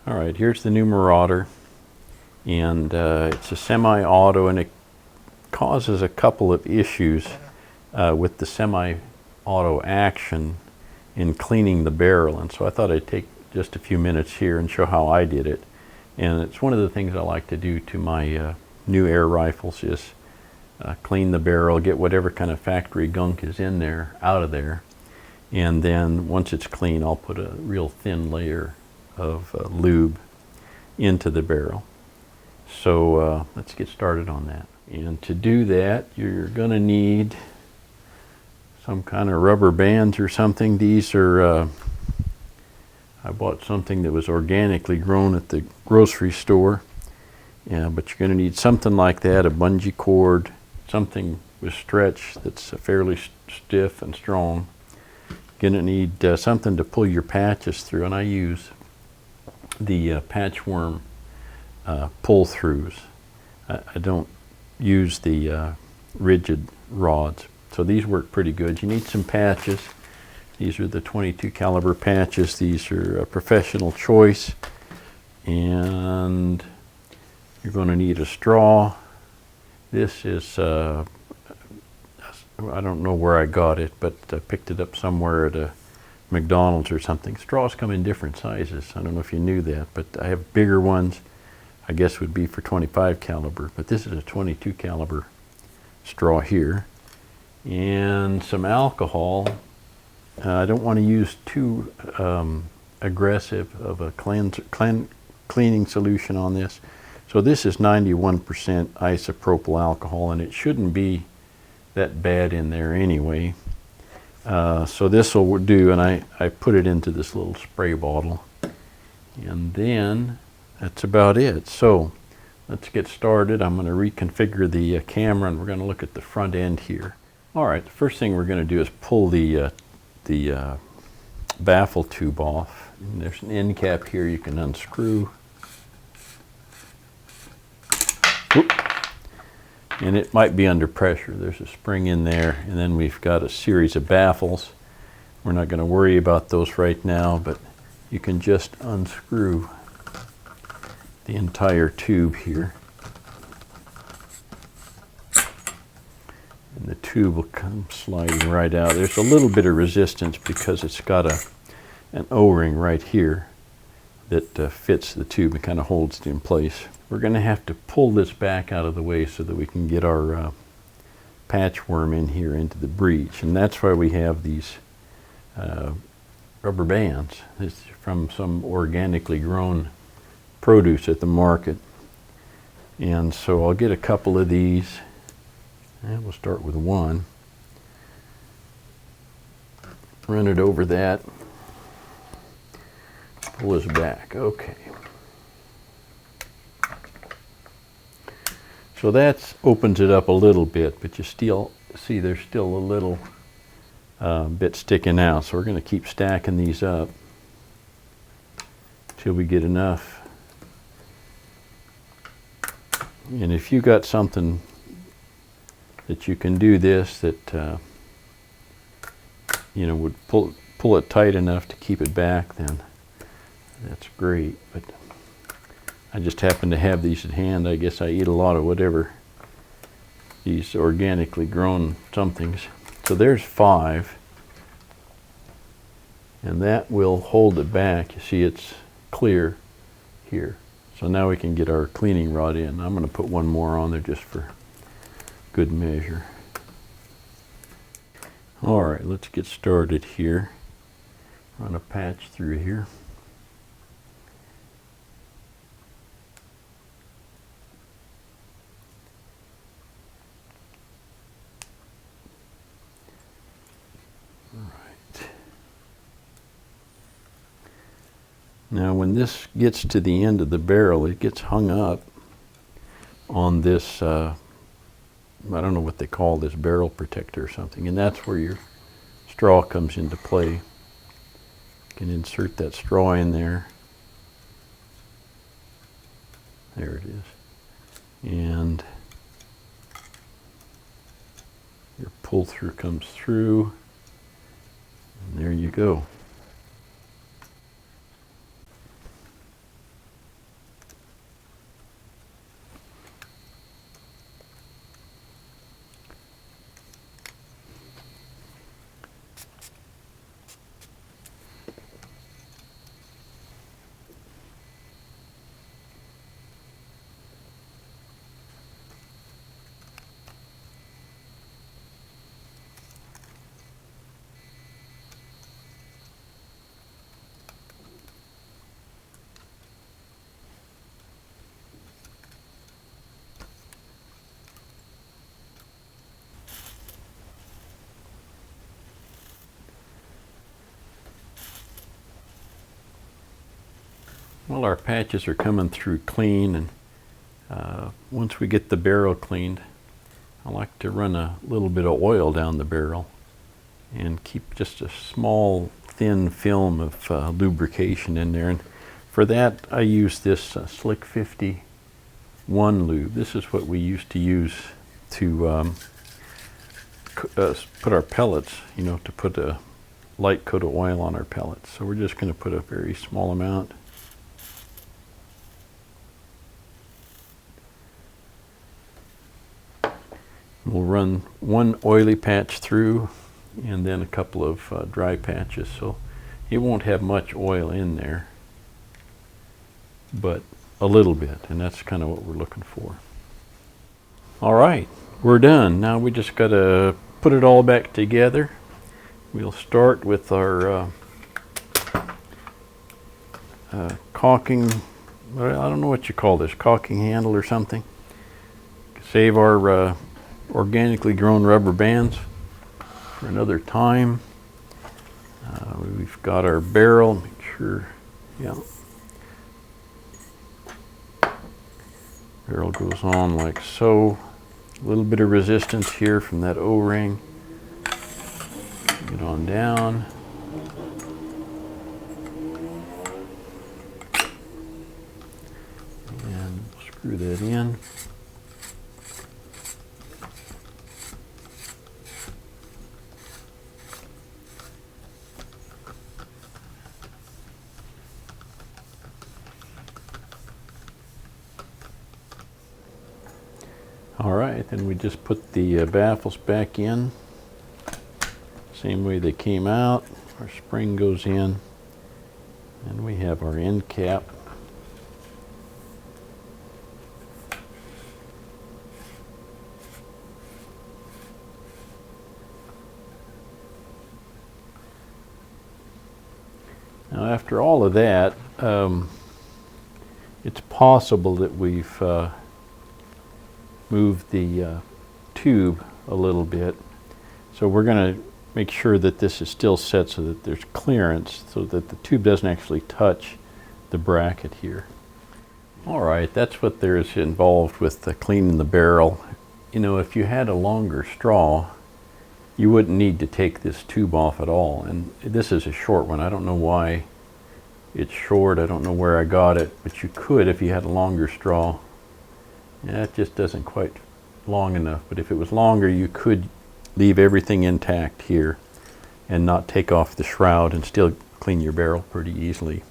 All right, here's the new Marauder, and it's a semi-auto, and it causes a couple of issues with the semi-auto action in cleaning the barrel. And so I thought I'd take just a few minutes here and show how I did it. And it's one of the things I like to do to my new air rifles is clean the barrel, get whatever kind of factory gunk is in there out of there, and then once it's clean, I'll put a real thin layer of lube into the barrel. So let's get started on that. And to do that, you're going to need some kind of rubber bands or something. These are, I bought something that was organically grown at the grocery store. Yeah, but you're going to need something like that, a bungee cord, something with stretch that's fairly stiff and strong. You're going to need something to pull your patches through, and I use the patchworm pull-throughs. I don't use the rigid rods. So these work pretty good. You need some patches. These are the 22 caliber patches. These are a professional choice. And you're going to need a straw. This is, I don't know where I got it, but I picked it up somewhere at a McDonald's or something. Straws come in different sizes. I don't know if you knew that, but I have bigger ones. I guess would be for 25 caliber, but this is a 22 caliber straw here. And some alcohol. I don't want to use too aggressive of a cleaning solution on this. So this is 91% isopropyl alcohol, and it shouldn't be that bad in there anyway. So this will do, and I put it into this little spray bottle. And then that's about it. So let's get started. I'm going to reconfigure the camera, and we're going to look at the front end here. All right, the first thing we're going to do is pull the baffle tube off. And there's an end cap here you can unscrew. Whoop. And it might be under pressure. There's a spring in there, and then we've got a series of baffles. We're not going to worry about those right now, but you can just unscrew the entire tube here. And the tube will come sliding right out. There's a little bit of resistance because it's got an O-ring right here that fits the tube and kind of holds it in place. We're going to have to pull this back out of the way so that we can get our patchworm in here into the breech. And that's why we have these rubber bands. This is from some organically grown produce at the market. And so I'll get a couple of these. And we'll start with one. Run it over that. Pull this back. Okay. So that opens it up a little bit, but you still see there's still a little bit sticking out. So we're going to keep stacking these up till we get enough. And if you got something that you can do this that you know, would pull it tight enough to keep it back, then that's great. But I just happen to have these at hand. I guess I eat a lot of whatever, these organically grown somethings. So there's 5, and that will hold it back. You see it's clear here. So now we can get our cleaning rod in. I'm going to put one more on there just for good measure. All right, let's get started here. Run a patch through here. All right. Now when this gets to the end of the barrel, it gets hung up on this I don't know what they call this, barrel protector or something, and that's where your straw comes into play. You can insert that straw in there. There it is. And your pull through comes through, and there you go. Well, our patches are coming through clean, and once we get the barrel cleaned, I like to run a little bit of oil down the barrel and keep just a small thin film of lubrication in there. And for that I use this Slick 51 lube. This is what we used to use to put our pellets, you know, to put a light coat of oil on our pellets. So we're just going to put a very small amount. We'll run one oily patch through and then a couple of dry patches, so it won't have much oil in there, but a little bit, and that's kind of what we're looking for. All right, we're done. Now we just got to put it all back together. We'll start with our caulking, I don't know what you call this, caulking handle or something. Save our organically grown rubber bands for another time. We've got our barrel, make sure, yeah. Barrel goes on like so. A little bit of resistance here from that O-ring. Get on down. And screw that in. All right, then we just put the baffles back in, same way they came out. Our spring goes in, and we have our end cap. Now after all of that, it's possible that we've move the tube a little bit. So we're going to make sure that this is still set so that there's clearance, so that the tube doesn't actually touch the bracket here. All right, that's what there is involved with cleaning the barrel. You know, if you had a longer straw, you wouldn't need to take this tube off at all. And this is a short one. I don't know why it's short. I don't know where I got it, but you could if you had a longer straw. Yeah, it just doesn't quite long enough, but if it was longer, you could leave everything intact here and not take off the shroud and still clean your barrel pretty easily.